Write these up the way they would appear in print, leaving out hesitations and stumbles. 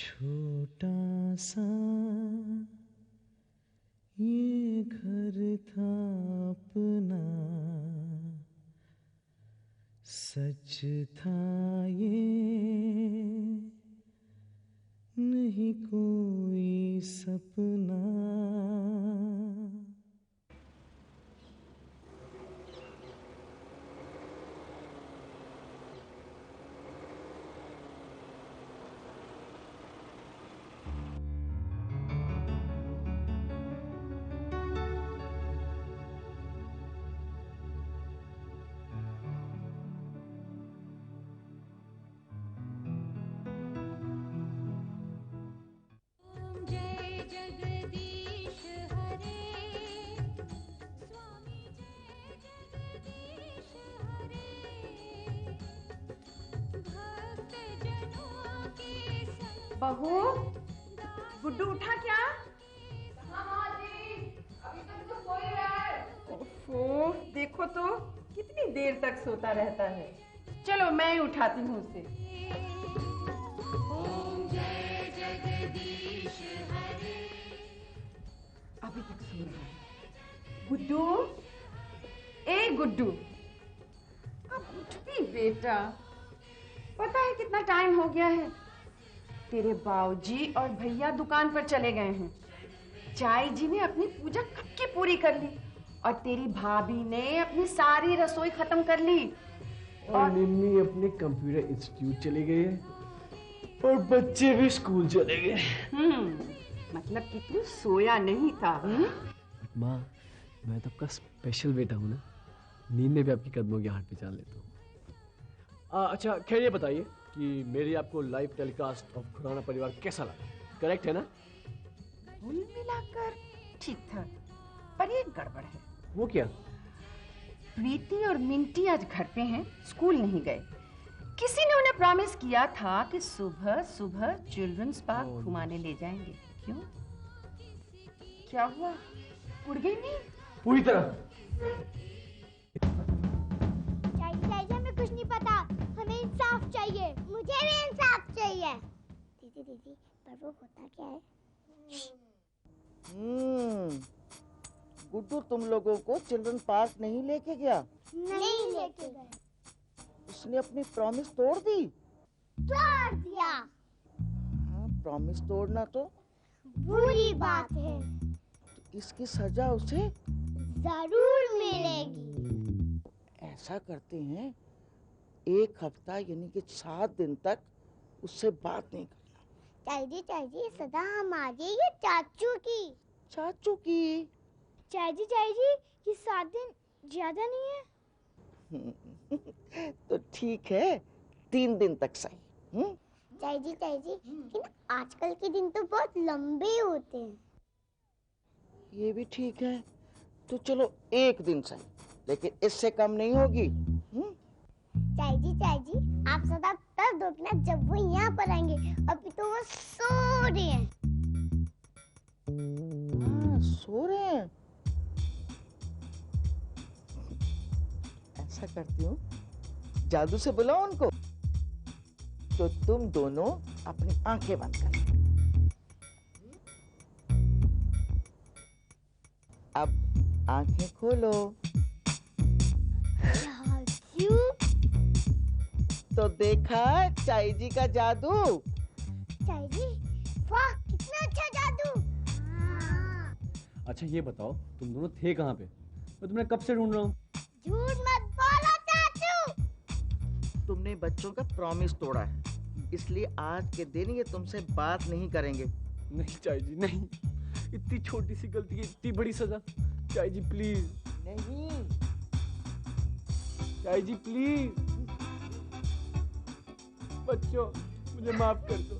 छोटा सा ये घर था अपना, सच था ये नहीं कोई सपना। बहू, गुड्डू उठा क्या? हाँ माँ जी, अभी तक तो सो ही रहा है। ओफो, देखो तो कितनी देर तक सोता रहता है। चलो मैं ही उठाती हूँ उसे। ओम जय जगदीश हरे। अभी तक सो रहा है। गुड्डू, ए गुड्डू, अब उठ भी बेटा। पता है कितना टाइम हो गया है? तेरे बाऊजी और भैया दुकान पर चले गए हैं। चाय जी ने अपनी पूजा कब की पूरी कर ली और तेरी भाभी ने अपनी सारी रसोई खत्म कर ली। और निम्मी अपने कंप्यूटर इंस्टीट्यूट चले गए और बच्चे भी स्कूल चले गए। मतलब कि तू सोया नहीं था। माँ, मैं तो आपका स्पेशल बेटा हूँ ना, नींद में भी आपकी कदमों की हाथ पहचान लेता हूँ। अच्छा खैर ये बताइए कि मेरी आपको लाइव टेलीकास्ट ऑफ खुराना परिवार कैसा लगा? करेक्ट है ना? कुल मिलाकर ठीक था, पर एक गड़बड़ है। वो क्या? प्रीति और मिंटी आज घर पे हैं, स्कूल नहीं गए। किसी ने उन्हें प्रॉमिस किया था कि सुबह सुबह चिल्ड्रंस पार्क घुमाने ले जाएंगे। क्यों? क्या हुआ? उड़ गई नींद? पूरी तरह। चाहिए हमें कुछ नहीं पता, हमें इंसाफ चाहिए। मुझे भी इंसाफ चाहिए। दीदी दीदी, पर वो होता क्या है? गुड्डू तुम लोगों को चिल्ड्रन पार्क नहीं लेके गया? नहीं लेके गए। उसने अपनी प्रॉमिस तोड़ दी? तोड़ दिया। हाँ, प्रॉमिस तोड़ना तो बुरी बात है। तो इसकी सजा उसे जरूर मिलेगी। ऐसा करते हैं, 1 हफ्ता यानी कि 7 दिन तक उससे बात नहीं करना। चाची जी, सदा हमारी ये चाचू की। चाचू की? चाची ये 7 दिन ज्यादा नहीं है? तो ठीक है, 3 दिन तक सही। चाची लेकिन आजकल के दिन तो बहुत लंबे होते हैं। ये भी ठीक है, तो चलो 1 दिन सही, लेकिन इससे कम नहीं होगी। चाची आप सदा तब देखना जब वो यहाँ पर आएंगे। अभी तो वो सो रहे हैं। हाँ, सो रहे हैं। ऐसा करती हूँ, जादू से बुलाओ उनको, तो तुम दोनों अपनी आंखें बंद करो। अब आंखें खोलो। तो देखा चाई जी का जादू? चाची, वाह कितना अच्छा जादू। अच्छा ये बताओ, तुम दोनों थे कहाँ पे? मैं तुम्हें कब से ढूंढ रहा हूँ। झूठ मत बोलो चाचू। तुमने बच्चों का प्रॉमिस तोड़ा है, इसलिए आज के दिन ये तुमसे बात नहीं करेंगे। नहीं चाई जी नहीं, इतनी छोटी सी गलती की इतनी बड़ी सजा। चाई जी प्लीज। नहीं। चाई जी प्लीज। बच्चों मुझे माफ कर दो।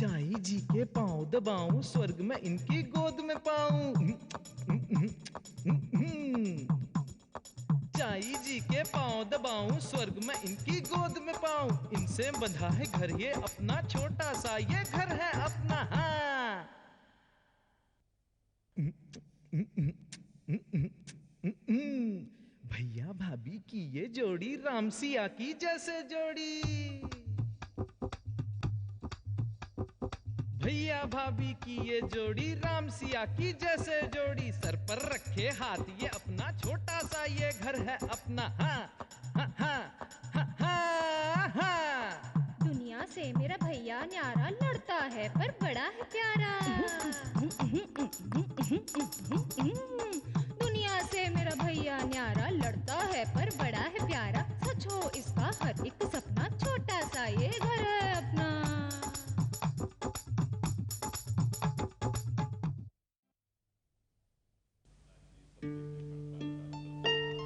चाई जी के पांव दबाऊं, स्वर्ग में इनकी गोद में पाऊं। चाई जी के पांव दबाऊं, स्वर्ग में इनकी गोद में पाऊं। इनसे बंधा है घर ये अपना, छोटा सा ये घर है अपना। हाँ भैया भाभी की ये जोड़ी राम सिया की जैसे जोड़ी। भैया भाभी की ये जोड़ी राम सिया की जैसे जोड़ी। सर पर रखे हाथ ये अपना, छोटा सा ये घर है अपना। हाँ हाँ हाँ हाँ हाँ हाँ। दुनिया से मेरा भैया न्यारा, लड़ता है पर बड़ा है प्यारा। दुनिया से मेरा भैया न्यारा, लड़ता है पर बड़ा है प्यारा। सच हो इसका हर एक सपना, छोटा सा ये घर है अपना।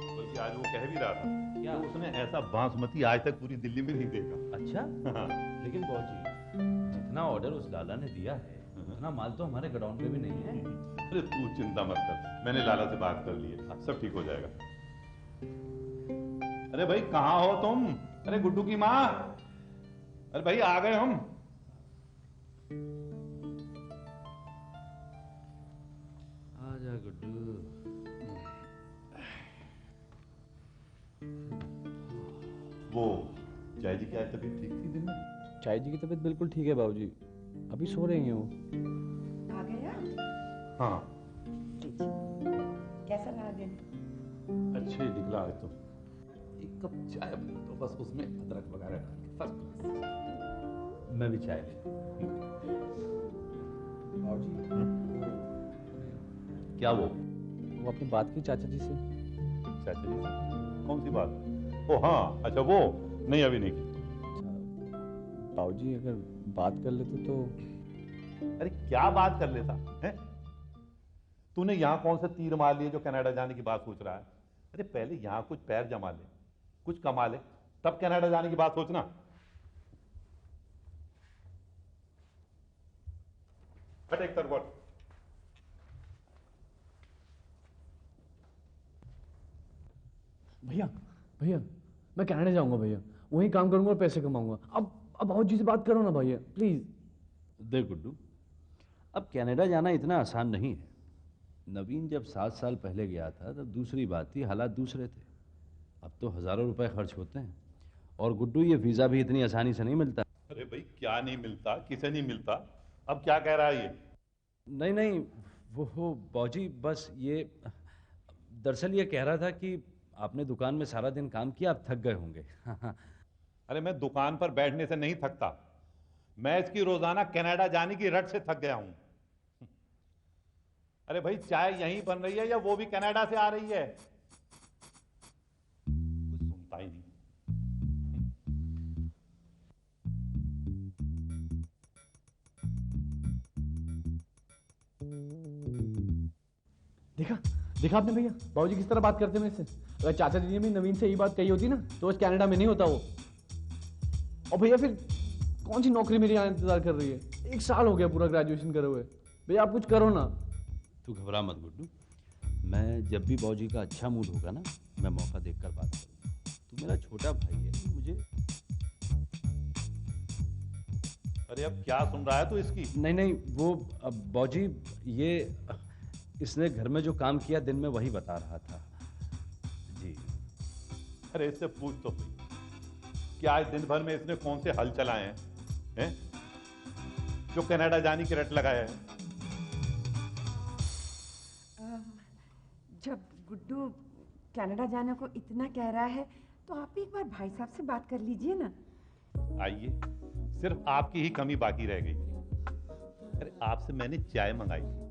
बल्कि आज वो कह भी रहा था क्या? कि उसने ऐसा बांसमती आज तक पूरी दिल्ली में नहीं देखा। अच्छा हाँ। लेकिन बाबूजी, जितना ऑर्डर उस लाला ने दिया है उतना माल तो हमारे गोडाउन पे भी नहीं है। अरे तू चिंता मत कर, मैंने लाला से बात कर ली है, सब ठीक हो जाएगा। अरे भाई कहाँ हो तुम? अरे गुड्डू की माँ, अरे भाई आ गए हम। आजा गुड्डू। वो जय जी की आज तबीयत ठीक थी दिन में? चाय जी की तबीयत बिल्कुल ठीक है बाबूजी, अभी सो रही हैं वो। आ गया? हाँ कैसा रहा दिन? अच्छे निकला आज तो। एक कप चाय बना दो बस, उसमें अदरक वगैरह डाल के, फर्स्ट क्लास। मैं भी चाय ले। क्या वो आपने बात की चाचा जी से? चाचा जी से? कौन सी बात? ओ हाँ, अच्छा वो नहीं, अभी नहीं की। बाबूजी अगर बात कर लेते तो। अरे क्या बात कर लेता है? तूने यहां कौन सा तीर मार लिए जो कनाडा जाने की बात सोच रहा है? अरे पहले यहां कुछ पैर जमा ले, कुछ कमा ले, तब कनाडा जाने की बात सोचना। हट एक तरफ हट। भैया भैया मैं कनाडा जाऊंगा भैया, वहीं काम करूंगा और पैसे कमाऊंगा। अब बाबूजी से बात करो ना भैया प्लीज। देख गुड्डू, अब कनाडा जाना इतना आसान नहीं है। नवीन जब 7 साल पहले गया था तब दूसरी बात थी, हालात दूसरे थे। अब तो हजारों रुपए खर्च होते हैं। और गुड्डू ये वीजा भी इतनी आसानी से नहीं मिलता। अरे भाई क्या नहीं मिलता, किसे नहीं मिलता? अब क्या कह रहा है ये? नहीं नहीं, वो बाबूजी बस ये, दरअसल ये कह रहा था कि आपने दुकान में सारा दिन काम किया, आप थक गए होंगे। अरे मैं दुकान पर बैठने से नहीं थकता, मैं इसकी रोजाना कनाडा जाने की रट से थक गया हूं। अरे भाई चाय यहीं बन रही है या वो भी कनाडा से आ रही है? कुछ सुनता ही नहीं। देखा देखा आपने भैया बाबूजी किस तरह बात करते हैं मेरे से। अगर चाचा जी ने भी नवीन से यही बात कही होती ना तो आज कनाडा में नहीं होता वो। और भैया फिर कौन सी नौकरी मेरी यहाँ इंतजार कर रही है? 1 साल हो गया पूरा ग्रेजुएशन करे हुए। भैया आप कुछ करो ना। तू घबरा मत गुड्डू, मैं जब भी बाबूजी का अच्छा मूड होगा ना, मैं मौका देखकर बात करूँगा। तू मेरा छोटा भाई है, मुझे। अरे अब क्या सुन रहा है तू इसकी? नहीं नहीं, वो बाबूजी, ये इसने घर में जो काम किया दिन में वही बता रहा था जी। अरे इससे पूछ तो सही कि आज दिन भर में इसने कौन से हल चलाए हैं जो कनाडा जाने की रट लगाया है। जब गुड्डू कनाडा जाने को इतना कह रहा है तो आप एक बार भाई साहब से बात कर लीजिए ना। आइए, सिर्फ आपकी ही कमी बाकी रह गई। अरे आपसे मैंने चाय मंगाई थी,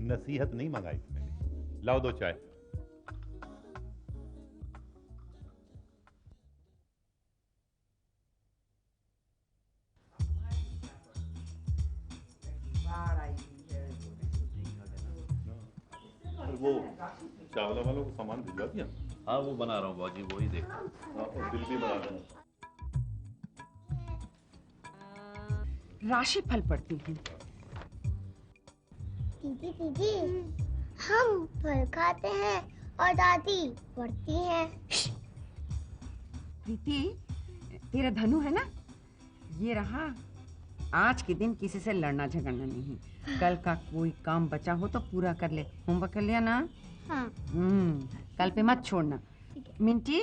नसीहत नहीं मंगाई थी मैंने। लाओ दो चाय। वो चावला वालों को सामान भिजवा दिया? हाँ वो बना रहा हूँ बाबूजी, वही देख। और बिल भी बना देना। राशि फल पढ़ती हूँ। दीदी दीदी, हम फल खाते हैं और दादी पढ़ती हैं। प्रीति, तेरा धनु है ना, ये रहा। आज के दिन किसी से लड़ना झगड़ना नहीं। कल का कोई काम बचा हो तो पूरा कर ले। होमवर्क कर लिया ना? हाँ। कल पे मत छोड़ना। मिंटी,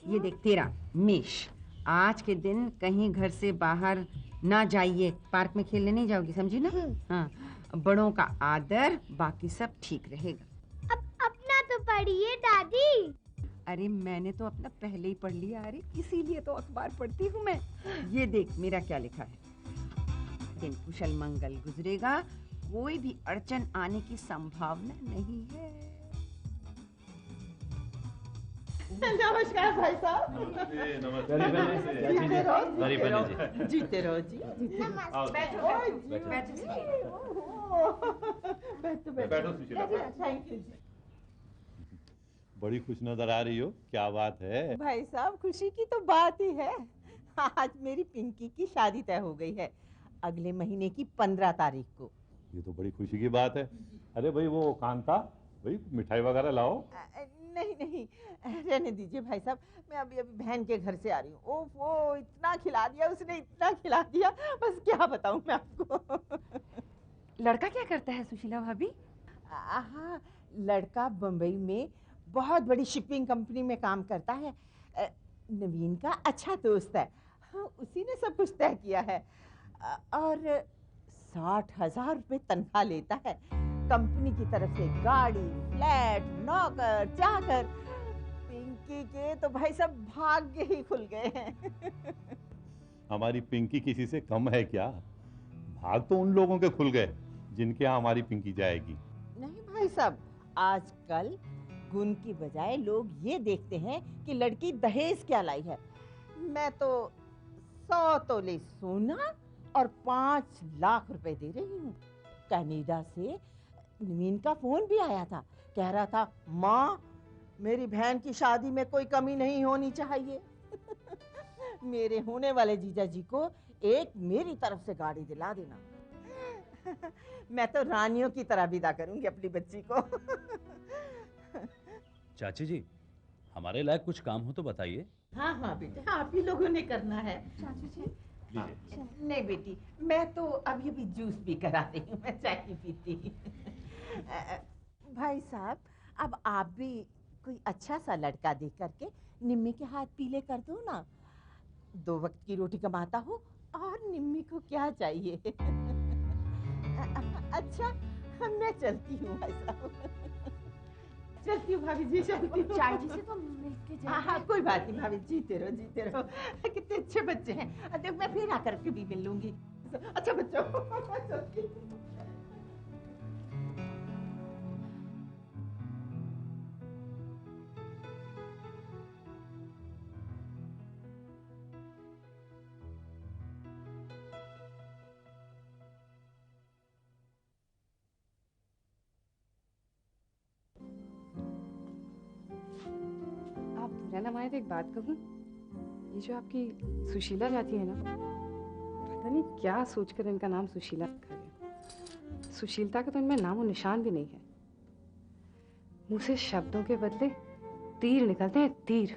ये देख तेरा मेष। आज के दिन कहीं घर से बाहर ना जाइए, पार्क में खेलने नहीं जाओगी, समझी ना? हाँ, बड़ों का आदर, बाकी सब ठीक रहेगा। अब अपना तो पढ़िए दादी। अरे मैंने तो अपना पहले ही पढ़ लिया, अरे इसीलिए तो अखबार पढ़ती हूँ मैं। ये देख मेरा क्या लिखा है। दिन कुशल मंगल गुजरेगा, कोई भी अड़चन आने की संभावना नहीं है। नमस्कार भाई साहब। नमस्ते। जीते रहो जी। बैठो सुशीला। थैंक यू जी। बड़ी खुश नजर आ रही हो, क्या बात है? भाई साहब, खुशी की तो बात ही है। आज मेरी पिंकी की शादी तय हो गई है, अगले महीने की 15 तारीख को। ये तो बड़ी खुशी की बात है। अरे भाई वो कांता, भाई मिठाई वगैरह लाओ। नहीं नहीं, रहने दीजिए भाई साहब, मैं अभी अभी बहन के घर से आ रही हूँ। ओह वो इतना खिला दिया उसने, इतना खिला दिया, बस क्या बताऊँ मैं आपको। लड़का क्या करता है सुशीला भाभी? हाँ, लड़का बम्बई में बहुत बड़ी शिपिंग कंपनी में काम करता है। नवीन का अच्छा दोस्त है। हाँ, उसी ने सब कुछ तय किया है। और 60,000 रुपये तनख्वाह लेता है। कंपनी की तरफ से गाड़ी, फ्लैट, नौकर, चाकर। पिंकी के तो भाई सब भाग्य ही खुल गए हैं। हमारी पिंकी किसी से कम है क्या? भाग तो उन लोगों के खुल गए जिनके यहाँ हमारी पिंकी जाएगी। नहीं भाई साहब, आजकल गुण की बजाय लोग ये देखते हैं कि लड़की दहेज क्या लाई है। मैं तो 100 तोले सोना और 5 लाख रुपए दे रही हूँ। कनाडा से नवीन का फोन भी आया था, कह रहा था माँ मेरी बहन की शादी में कोई कमी नहीं होनी चाहिए। मेरे होने वाले जीजा जी को एक मेरी तरफ से गाड़ी दिला देना। मैं तो रानियों की तरह विदा करूंगी अपनी बच्ची को। चाची जी, हमारे लायक कुछ काम हो तो बताइए। हाँ हाँ बेटा, आप ही लोगों ने करना है। चाचू जी, नहीं बेटी, मैं तो अभी अभी जूस भी करा रही हूँ, मैं चाय नहीं पीती। भाई साहब, अब आप भी कोई अच्छा सा लड़का देख करके निम्मी के हाथ पीले कर दो ना। 2 वक्त की रोटी कमाता हो और निम्मी को क्या चाहिए। अच्छा, मैं चलती हूँ भाई साहब। चलती हूँ भाभी जी, चलती हूँ। चाय जी से तो मिलके जाएंगे। हाँ, कोई बात नहीं भाभी, जीते रहो जीते रहो। कितने अच्छे बच्चे हैं। देख मैं फिर आकर के भी मिल लूंगी। अच्छा बच्चों। ना माया, एक बात कहूँ, ये जो आपकी सुशीला जाती है ना, पता नहीं क्या सोचकर इनका नाम सुशीला रखा गया। सुशीलता का तो इनमें नामो निशान भी नहीं है। मुंह से शब्दों के बदले तीर निकलते हैं, तीर।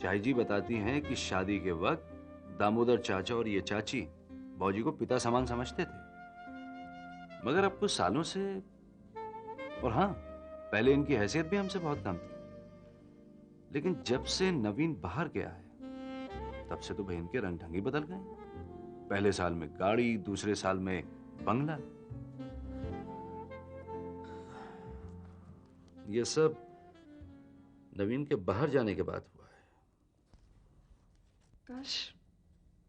चाई जी बताती हैं कि शादी के वक्त दामोदर चाचा और ये चाची बाबूजी को पिता समान समझते थे, मगर अब कुछ सालों से, और हाँ, पहले इनकी हैसियत भी हमसे बहुत कम थी, लेकिन जब से नवीन बाहर गया है तब से तो बहन के रंग ढंग ही बदल गए। पहले साल में गाड़ी, दूसरे साल में बंगला। ये सब नवीन के बाहर जाने के बाद हुआ है। काश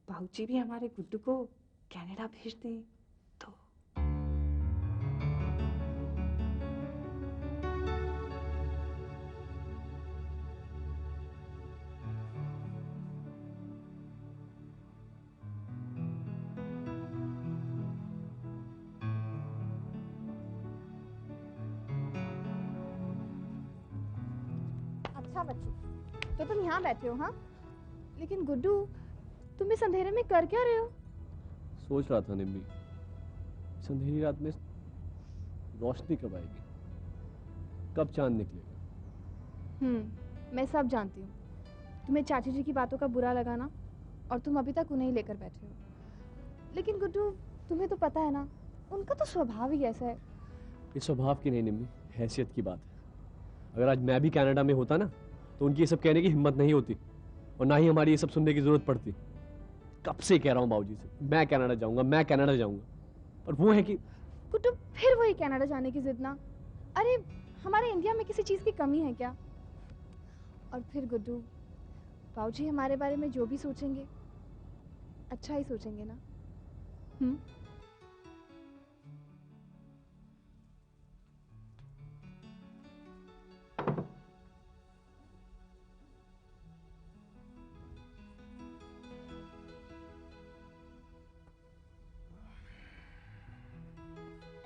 बाबूजी भी हमारे गुड्डू को कनाडा भेज दें तो। अच्छा बच्चे, तो तुम यहाँ बैठे हो? हाँ, लेकिन गुड्डू तुम इस अंधेरे में कर क्या रहे हो? सोच रहा था निम्मी, इस अंधेरी रात में रोशनी कब आएगी, कब चांद निकलेगा। मैं सब जानती हूँ। तुम्हें चाची जी की बातों का बुरा लगा ना, और तुम अभी तक उन्हें ही लेकर बैठे हो। लेकिन गुड्डू, तुम्हें तो पता है ना, उनका तो स्वभाव ही ऐसा है। ये स्वभाव की नहीं निम्मी, हैसियत की बात है। अगर आज मैं भी कनाडा में होता ना, तो उनकी ये सब कहने की हिम्मत नहीं होती, और ना ही हमारी ये सब सुनने की जरूरत पड़ती। कब से कह रहा हूँ बाबूजी से, मैं कनाडा जाऊंगा, मैं कनाडा जाऊंगा, और वो है कि गुड्डू फिर वही कनाडा जाने की जिद ना। अरे हमारे इंडिया में किसी चीज की कमी है क्या? और फिर गुड्डू, बाबूजी हमारे बारे में जो भी सोचेंगे अच्छा ही सोचेंगे ना।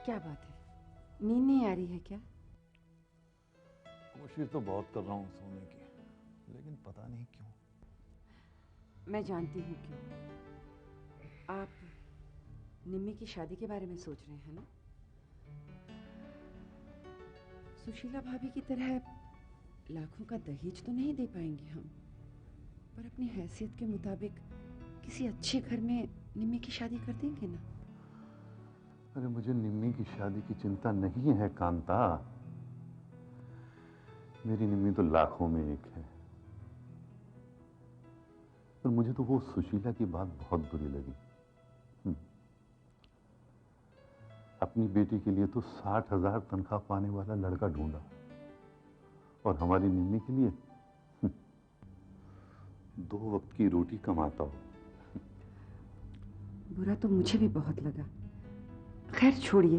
क्या बात है, नींद नहीं आ रही है क्या? कोशिश तो बहुत कर रहा हूँ सोने की, लेकिन पता नहीं क्यों। मैं जानती हूँ क्यों। आप निम्मी की शादी के बारे में सोच रहे हैं ना? सुशीला भाभी की तरह लाखों का दहेज तो नहीं दे पाएंगे हम, पर अपनी हैसियत के मुताबिक किसी अच्छे घर में निम्मी की शादी कर देंगे ना। अरे मुझे निम्मी की शादी की चिंता नहीं है कांता। मेरी निम्मी तो लाखों में एक है। पर मुझे तो वो सुशीला की बात बहुत बुरी लगी। अपनी बेटी के लिए तो 60,000 तनख्वाह पाने वाला लड़का ढूंढा, और हमारी निम्मी के लिए 2 वक्त की रोटी कमाता हो। बुरा तो मुझे भी बहुत लगा। खैर छोड़िए,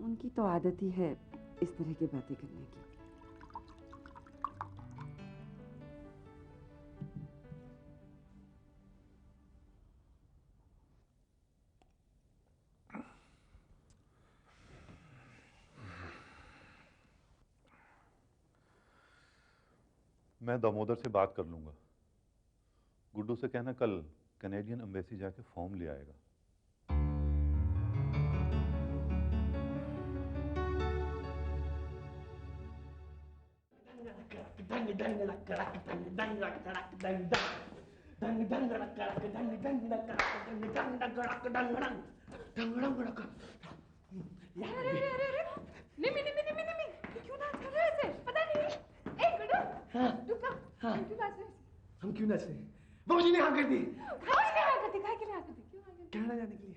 उनकी तो आदत ही है इस तरह की बातें करने की। मैं दामोदर से बात कर लूंगा। गुड्डू से कहना कल कैनेडियन एम्बेसी जाके फॉर्म ले आएगा। निम्मी, क्यों नाच कर रहे हो ऐसे? पता नहीं। हम क्यों नाच रहे हैं? बाबूजी ने हाँ कर दी। भाभी ने हाँ कर दी। काहे के लिए हाँ कर दी? क्यों हाँ कर दी? कनाडा जाने के लिए।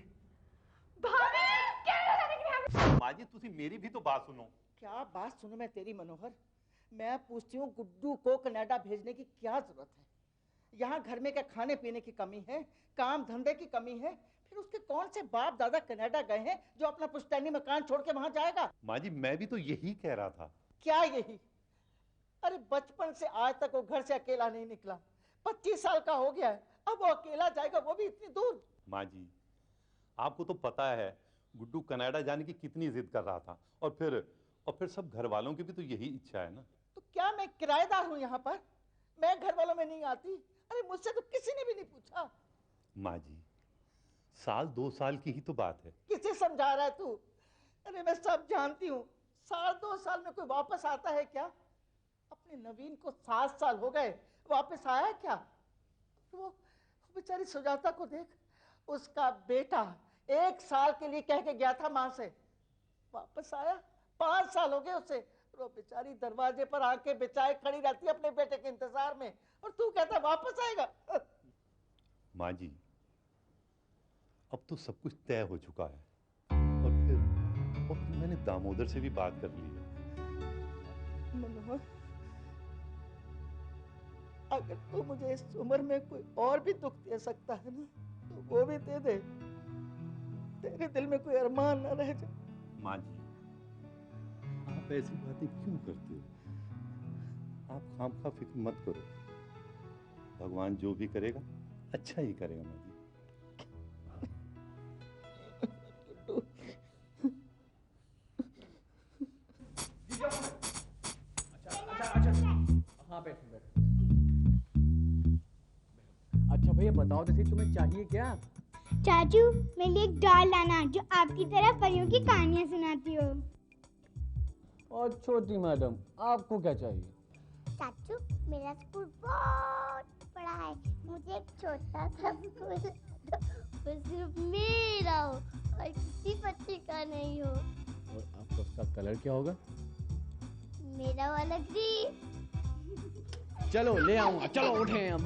भाभी कनाडा जाने के लिए हाँ कर दी। माँ जी, तुसी मेरी भी तो बात सुनो। क्या बात सुनो मैं तेरी मनोहर? मैं पूछती हूँ गुड्डू को कनाडा भेजने की क्या जरूरत है? यहाँ घर में क्या खाने पीने की कमी है, काम धंधे की कमी है? फिर उसके कौन से बाप दादा कनाडा गए हैं जो अपना पुश्तैनी मकान छोड़ के वहां जाएगा? माँ जी, मैं भी तो यही कह रहा था। क्या यही? अरे बचपन से आज तक वो घर से अकेला नहीं निकला। 25 साल का हो गया है, अब वो अकेला जाएगा, वो भी इतनी दूर। माँ जी, आपको तो पता है गुड्डू कनाडा जाने की कितनी जिद कर रहा था, और फिर सब घर वालों की भी तो यही इच्छा है ना। तो क्या मैं किराएदार हूँ यहाँ पर? मैं घर वालों में नहीं आती? अरे मुझसे तो किसी ने भी नहीं पूछा। माँ जी, 1-2 साल की ही तो बात है। किसे समझा रहा है तू? अरे मैं सब जानती हूँ, 2.5 साल में कोई वापस आता है क्या? अपने नवीन को 7 साल हो गए, वापस आया क्या? वो बेचारी सुजाता को देख, उसका बेटा 1 साल के लिए कह के गया था माँ से, वापस आया 5 साल हो गए उसे। वो बेचारी दरवाजे पर आके बिछाए खड़ी रहती है अपने बेटे के इंतजार में, और तू कहता वापस आएगा। माँ जी, अब तो सब कुछ तय हो चुका है, और फिर मैंने दामोदर से भी बात कर ली है। मनोहर, अगर तू मुझे इस उम्र में कोई और भी दुख दे सकता है ना, तो वो भी दे दे। तेरे दिल में कोई अरमान न रह जाए। माँ जी, आप ऐसी बातें क्यों करते हो? आप खामखा फिक्र मत करो, भगवान जो भी करेगा अच्छा ही करेगा माँ जी। हाँ बैठो बैठो। अच्छा भैया बताओ तो सही, तुम्हें चाहिए क्या? चाचू, मेरे लिए एक डॉल लाना जो आपकी तरह परियों की कहानियां सुनाती हो। और छोटी मैडम, आपको क्या चाहिए? चाचू, मेरा स्कूल बहुत बड़ा है, मुझे एक छोटा सा स्कूल वो सिर्फ मेरा हो और किसी बच्चे का नहीं हो। और आपका उसका कलर क्या होगा? मेरा वाला ग्रीन। चलो ले आऊंगा, चलो उठे हम।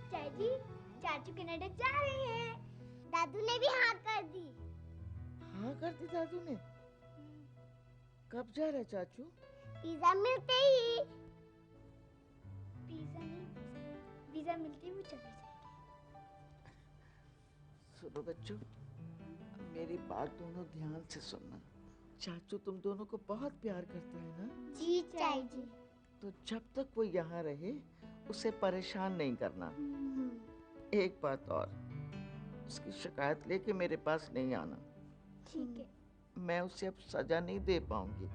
चाची, चाचू कनाडा जा रहे हैं। दादू ने भी हाँ कर दी। हाँ कर दी दादू ने? कब जा रहे चाचू? पिज्जा मिलते ही। पिज्जा नहीं, पिज्जा मिलते ही वो चले जाएंगे। सुनो बच्चों, मेरी बात दोनों ध्यान से सुनना। चाचू तुम दोनों को बहुत प्यार करता है ना? जी चाची। तो जब तक वो यहाँ रहे उसे परेशान नहीं करना। एक बात और, उसकी शिकायत लेके मेरे पास नहीं आना। ठीक है। मैं उसे अब सजा नहीं दे पाऊंगी।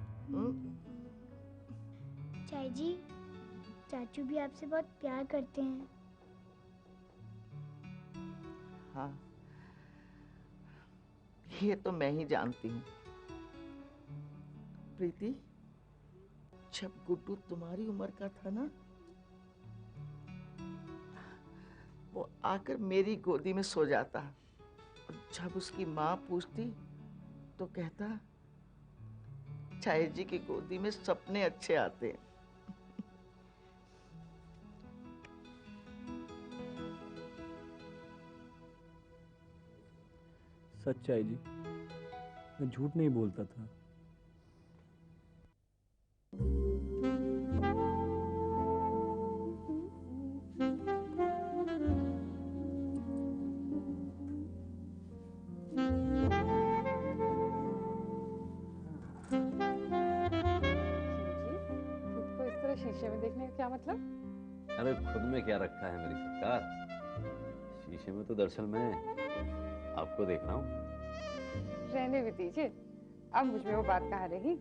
चाची जी, चाचू भी आपसे बहुत प्यार करते हैं। हाँ, ये तो मैं ही जानती हूँ। प्रीति, जब गुड्डू तुम्हारी उम्र का था ना, वो आकर मेरी गोदी में सो जाता, और जब उसकी माँ पूछती तो कहता, चाय जी की गोदी में सपने अच्छे आते हैं। सच्चाई जी, मैं झूठ नहीं बोलता था। शीशे में देखने का क्या मतलब? अरे खुद में क्या रखा है मेरी सरकार, शीशे में तो दरअसल मैं आपको देख रहा हूँ। रहने भी दीजिए, अब मुझ में वो बात कहाँ रही।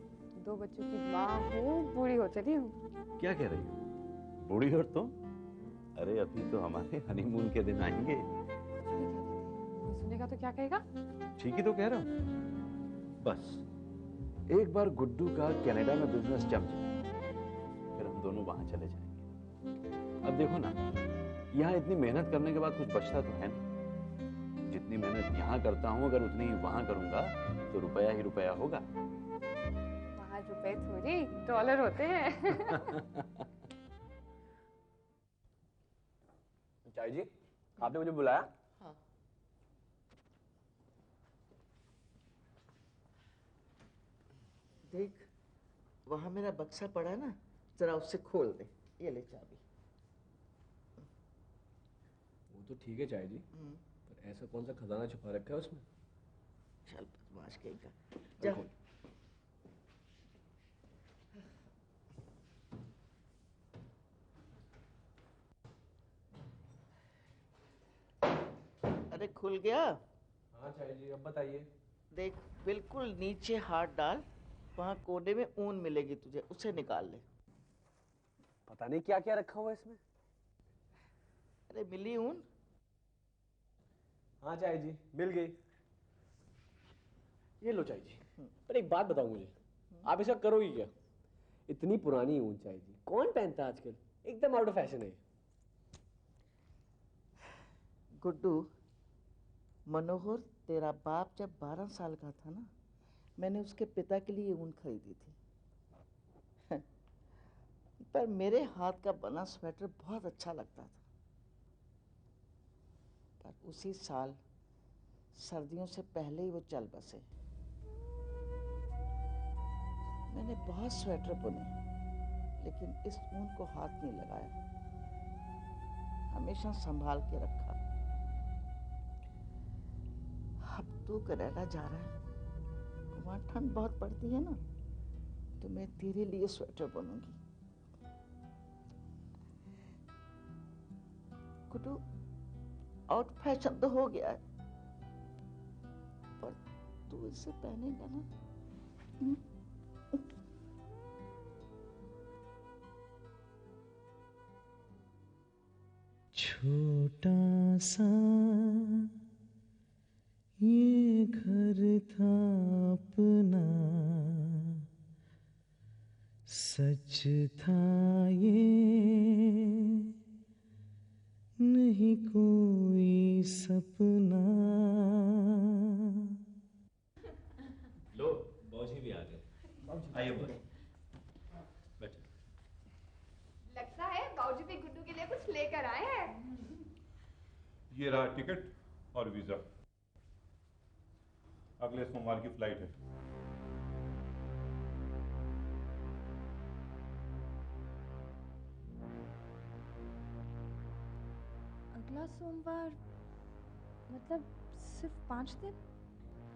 2 बच्चों की माँ हूँ, बूढ़ी हो चली हूँ। क्या कह रही हो? बूढ़ी और तुम? अरे अभी तो हमारे हनीमून के दिन आएंगे। सुनेगा तो क्या कहेगा? ठीक ही तो कह रहा हूँ। बस एक बार गुड्डू का कनाडा में बिजनेस जम जाए, फिर हम दोनों वहां चले जाएंगे। अब देखो ना, यहाँ इतनी मेहनत करने के बाद कुछ बचता तो है नहीं। जितनी मेहनत यहाँ करता हूँ अगर उतनी ही वहां करूंगा तो रुपया ही रुपया होगा। वहाँ रुपए थोड़ी डॉलर होते हैं। चाय जी, आपने मुझे बुलाया? हाँ। देख, वहां मेरा बक्सा पड़ा है ना, जरा उससे खोल दे। ये ले चाबी। वो तो ठीक है चाय जी, पर ऐसा कौन सा खजाना छुपा रखा है उसमें? चल बदमाश कहीं का, जा। अरे खुल गया? हाँ चाय जी, अब बताइए। देख, बिल्कुल नीचे हाथ डाल, वहाँ कोने में ऊन मिलेगी तुझे, उसे निकाल ले। पता नहीं क्या क्या रखा हुआ है इसमें। अरे मिली ऊन? हाँ चाय जी, मिल गई। ये लो चाय जी। पर एक बात बताओ मुझे, आप ऐसा करोगी क्या? इतनी पुरानी ऊन चाय जी, कौन पहनता है आजकल? एकदम आउट ऑफ फैशन है। गुड्डू, मनोहर तेरा बाप जब 12 साल का था ना, मैंने उसके पिता के लिए ऊन खरीदी थी। पर मेरे हाथ का बना स्वेटर बहुत अच्छा लगता था। पर उसी साल सर्दियों से पहले ही वो चल बसे। मैंने बहुत स्वेटर बुने, लेकिन इस ऊन को हाथ नहीं लगाया, हमेशा संभाल के रखा। अब तू कनाडा जा रहा है, वहाँ ठंड बहुत पड़ती है ना, तो मैं तेरे लिए स्वेटर बुनूंगी। गुड्डू, आउट फैशन तो हो गया है, पर तू इसे पहनेगा ना? छोटा सा ये घर था अपना, सच था ये नहीं कोई सपना। लो, बाबूजी भी आ गए। आइए बस बैठे। लगता है बाबूजी भी गुड्डू के लिए कुछ लेकर आए हैं। ये रहा टिकट और वीजा। अगले सोमवार की फ्लाइट है। अगला सोमवार मतलब सिर्फ 5 दिन?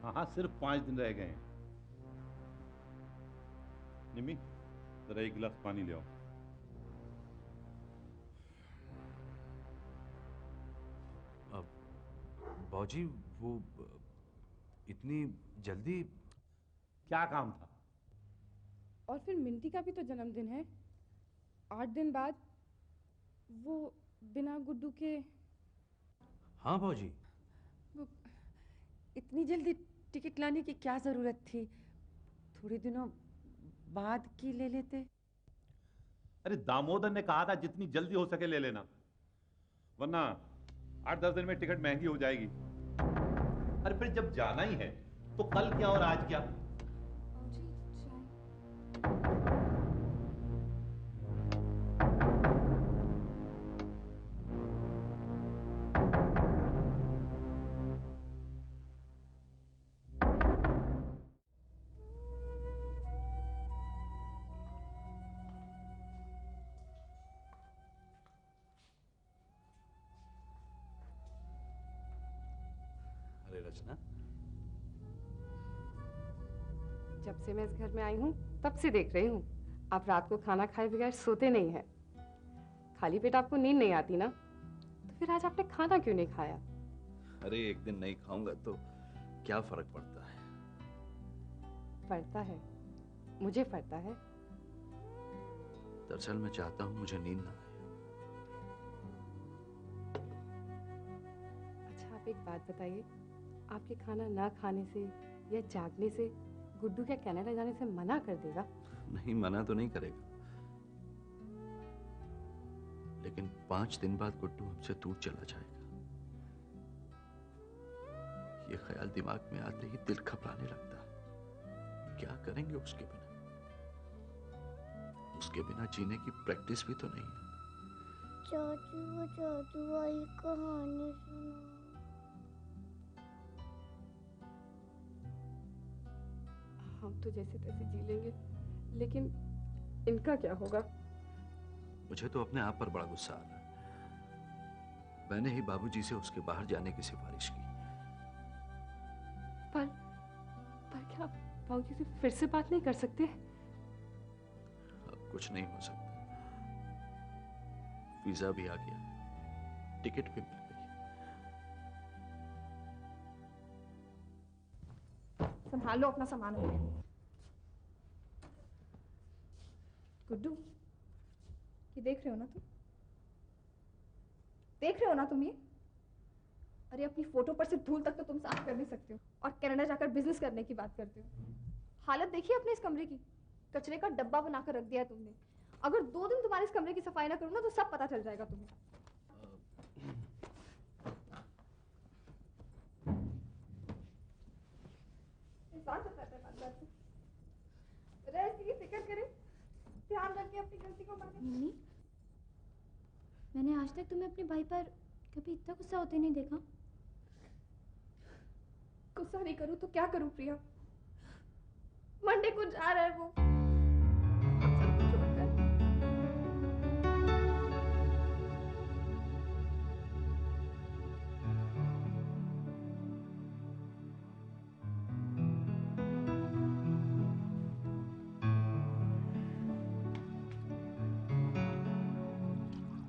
हाँ हाँ, सिर्फ 5 दिन रह गए हैं। निमी, जरा एक गिलास पानी ले आओ। बाबूजी, वो इतनी जल्दी? क्या काम था? और फिर मिंटी का भी तो जन्मदिन है 8 दिन बाद। वो बिना गुड्डू के। हाँ बाबूजी। वो इतनी जल्दी टिकट लाने की क्या जरूरत थी? थोड़े दिनों बाद की ले लेते। अरे दामोदर ने कहा था जितनी जल्दी हो सके ले लेना, वरना 8-10 दिन में टिकट महंगी हो जाएगी। अरे फिर जब जाना ही है तो कल क्या और आज क्या? अरे रचना, जब से मैं इस घर में आई हूँ तब से देख रही हूँ आप रात को खाना खाए बगैर सोते नहीं हैं। खाली पेट आपको नींद नहीं आती ना, तो फिर आज आपने खाना क्यों नहीं खाया? अरे एक दिन नहीं खाऊंगा तो क्या फर्क पड़ता है? पड़ता है, मुझे पड़ता है। दरअसल मैं चाहता हूँ मुझे नींद ना आए। अच्छा आप एक बात बताइए, आपके खाना ना खाने से या जागने से गुड्डू क्या कनाडा जाने से मना कर देगा? नहीं, मना तो नहीं करेगा, लेकिन 5 दिन बाद गुड्डू हमसे दूर चला जाएगा। ये ख्याल दिमाग में आते ही दिल घबराने लगता है। क्या करेंगे उसके बिना? उसके बिना जीने की प्रैक्टिस भी तो नहीं है। चाचू, वो जादू वाली कहानी सुना। हम तो जैसे तैसे जी लेंगे, लेकिन इनका क्या होगा? मुझे तो अपने आप पर बड़ा गुस्सा आ रहा है। मैंने ही बाबूजी से उसके बाहर जाने की सिफारिश की। पर क्या बाबूजी से फिर से बात नहीं कर सकते? अब कुछ नहीं हो सकता। वीजा भी आ गया, टिकट भी मिल गई। संभाल लो अपना सामान हो गया। गुड्डू, ये देख रहे हो ना तुम? देख रहे हो ना तुम ये? अरे अपनी फोटो पर से धूल तक तो तुम साफ कर नहीं सकते हो और कनाडा जाकर बिजनेस करने की बात करते हो। हालत देखिए अपने इस कमरे की, कचरे का डब्बा बनाकर रख दिया है तुमने। अगर 2 दिन तुम्हारे इस कमरे की सफाई ना करूँ ना तो सब पता चल जाएगा तुम्हें। इंसान सब रहता है बात से। अरे इसकी फिक्र करे, ध्यान रखे अपनी गलती को माने। मम्मी, मैंने आज तक तुम्हें अपने भाई पर कभी इतना गुस्सा होते नहीं देखा। गुस्सा नहीं करूँ तो क्या करूँ प्रिया? मंडे को जा रहा है वो।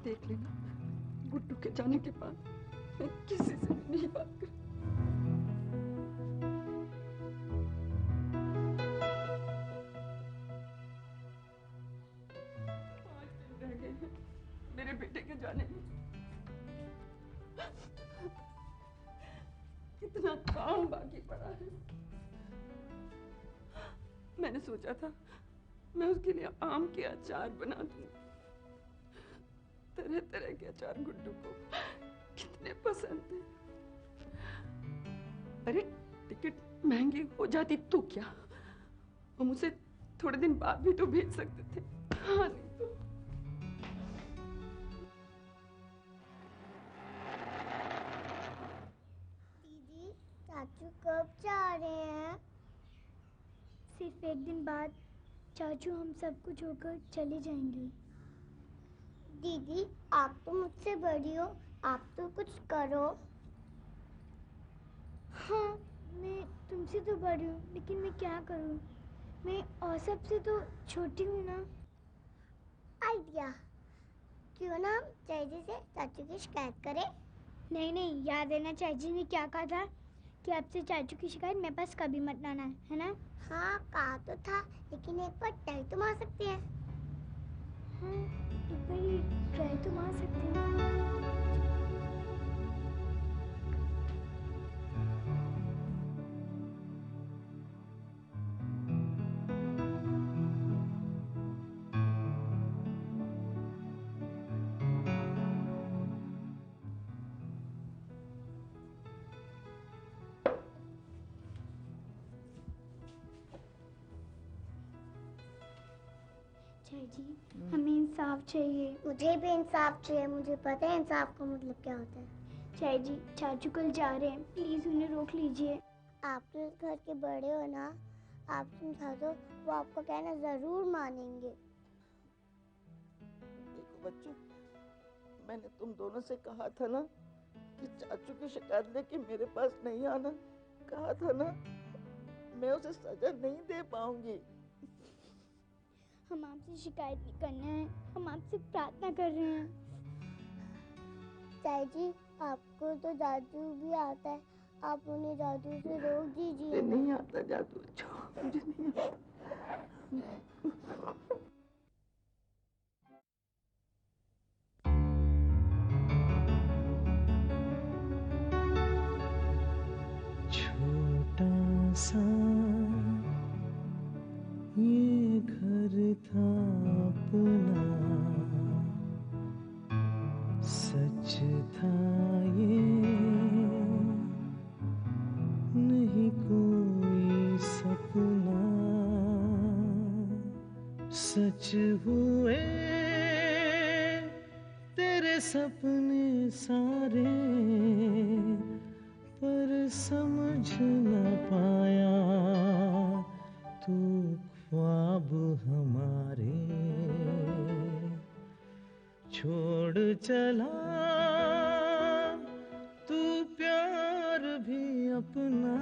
देख लेना, गुड्डू के जाने के बाद मैं किसी से भी नहीं बात करूं। रह गए हैं मेरे बेटे के जाने में। कितना काम बाकी पड़ा है। मैंने सोचा था मैं उसके लिए आम के अचार बना दूं। तरह तरह के अचार गुड्डू को कितने पसंद है। अरे टिकट महंगी हो जाती तो क्या, हम उसे थोड़े दिन बाद भी तो भेज सकते थे। हाँ नहीं तो। दीदी, चाचू कब जा रहे हैं? सिर्फ एक दिन बाद चाचू हम सबको छोड़कर चले जाएंगे। दीदी, आप तो मुझसे बड़ी हो, आप तो कुछ करो। हाँ, मैं तुमसे तो बड़ी हूँ, लेकिन मैं क्या करूँ? मैं और सबसे तो छोटी हूँ ना। आइडिया, क्यों ना हम चाची से चाचू की शिकायत करें? नहीं नहीं, याद है ना चाची ने क्या कहा था कि आपसे चाचू की शिकायत मेरे पास कभी मत लाना, है ना? हाँ, कहा तो था, लेकिन एक बार ट्राई तो मार सकते हैं। हाँ, एक बार ट्राई तो मार सकते हैं। जी, हमें इंसाफ चाहिए। मुझे भी इंसाफ चाहिए, मुझे पता है इंसाफ का मतलब क्या होता है। चाय जी, चाचू कल जा रहे हैं, प्लीज उन्हें रोक लीजिए। आप तो इस घर के बड़े हो ना, आप समझा दो, वो आपका कहना जरूर मानेंगे। देखो बच्चों, मैंने तुम दोनों से कहा था ना कि चाचू की शिकायत लेके मेरे पास नहीं आना। कहा था ना, मैं उसे सजा नहीं दे पाऊंगी। हम आपसे शिकायत नहीं करना है, हम आपसे प्रार्थना कर रहे हैं। चाय जी, आपको तो जादू भी आता है, आप उन्हें जादू से रोक दीजिए। नहीं आता जादू, अच्छा मुझे नहीं आता। छोटा सा ये घर था अपना, सच था ये नहीं कोई सपना। सच हुए तेरे सपने सारे, पर समझ न पाया तू ख्वाब हमारे। छोड़ चला तू प्यार भी अपना,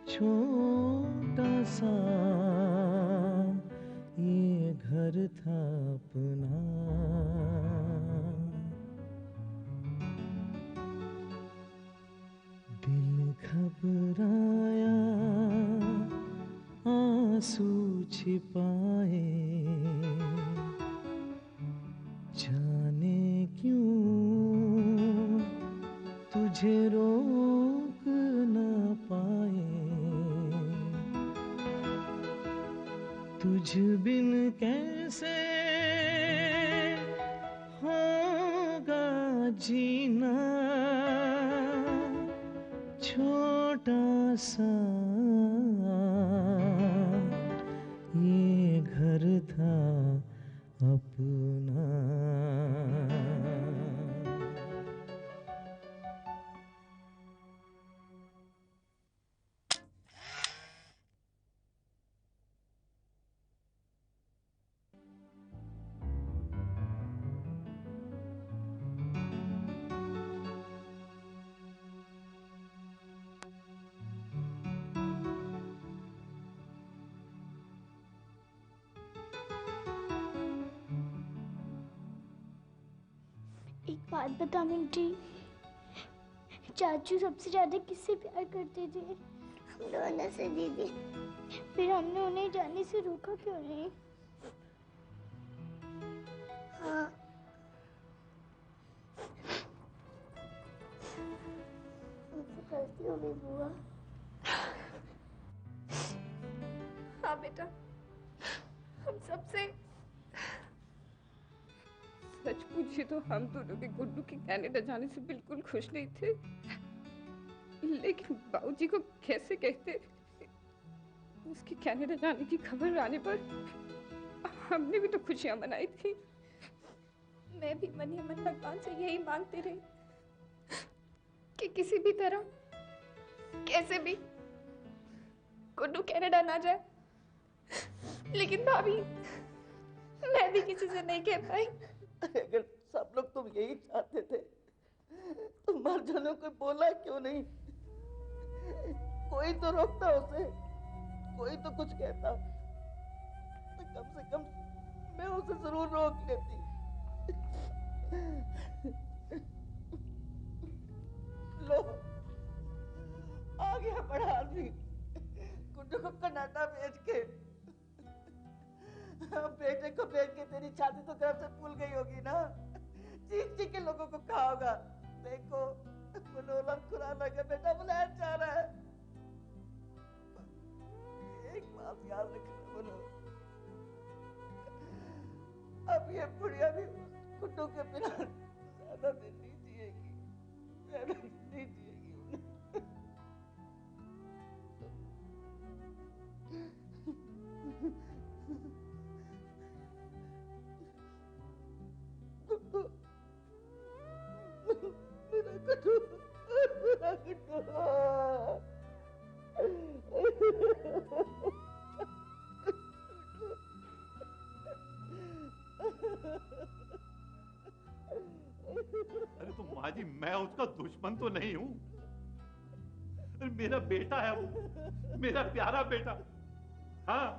छोटा सा ये घर था अपना। दिल घबरा आंसू छिपाए, जाने क्यों तुझे रोक ना पाए। तुझ बिन कैसे होगा जीना, छोटा सा ये घर था अपना। एक बात बता मिंटी, चाचू सबसे ज्यादा किससे प्यार करते थे? हम दोनों से दीदी। फिर हमने उन्हें जाने से रोका क्यों नहीं? हाँ, मुझसे गलती हो गई बुआ। हाँ बेटा, हम सबसे सच पूछिए तो हम दोनों के गुड्डू के कनाडा जाने से बिल्कुल खुश नहीं थे, लेकिन बाबूजी को कैसे कहते उसके कनाडा जाने की खबर आने पर हमने भी तो खुशियां मनाई थी। मैं भी मन ही मन भगवान से यही मांगती रही कि किसी भी तरह कैसे भी गुड्डू कनाडा ना जाए, लेकिन भाभी मैं भी किसी से नहीं कह पाई। अगर सब लोग तुम यही चाहते थे तो मर्जनों को बोला क्यों नहीं? कोई तो रोकता उसे, कोई तो कुछ कहता, तो कम से कम मैं उसे जरूर रोक लेती। लो, आ गया बड़ा आदमी गुड्डू को कनाडा भेज के। बेटे को भेज के तेरी छाती तो गर्व से फूल गई होगी ना? चीख चीख के लोगों को कहा होगा, देखो मनोरम खुराना का बेटा बुलाया जा रहा है। एक बात याद रखना बोलो, अब ये बुढ़िया भी गुड्डू के बिना ज्यादा दिन नहीं जिएगी, ज्यादा दिन नहीं जिएगी। मेरा गुड्डू, मेरा गुड्डू। अरे तो माँ जी, मैं उसका दुश्मन तो नहीं हूं। अरे मेरा बेटा है वो, मेरा प्यारा बेटा। हाँ,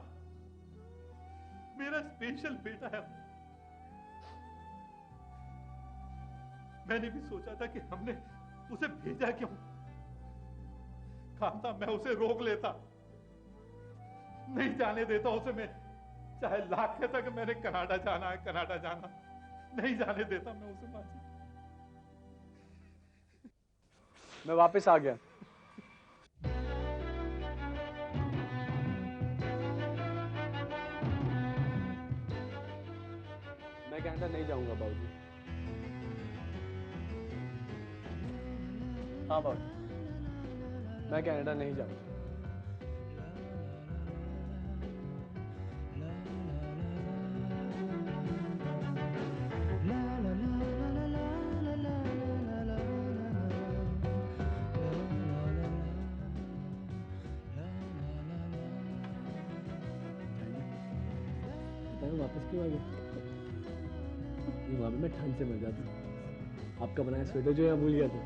मेरा स्पेशल बेटा है। मैंने भी सोचा था कि हमने उसे भेजा क्यों। काम था मैं उसे रोक लेता, नहीं जाने देता उसे मैं। चाहे लाख कहता कि मैंने कनाडा जाना है, कनाडा जाना, नहीं जाने देता मैं उसे। माँ जी, मैं वापस आ गया। मैं कनाडा नहीं जाऊंगा बाबूजी। हाँ बाबू, मैं कनाडा नहीं जाऊंगा। वापस क्यों आ गया? वहां पे मैं ठंड से मर जाता। आपका बनाया स्वेटर जो है भूल गया था।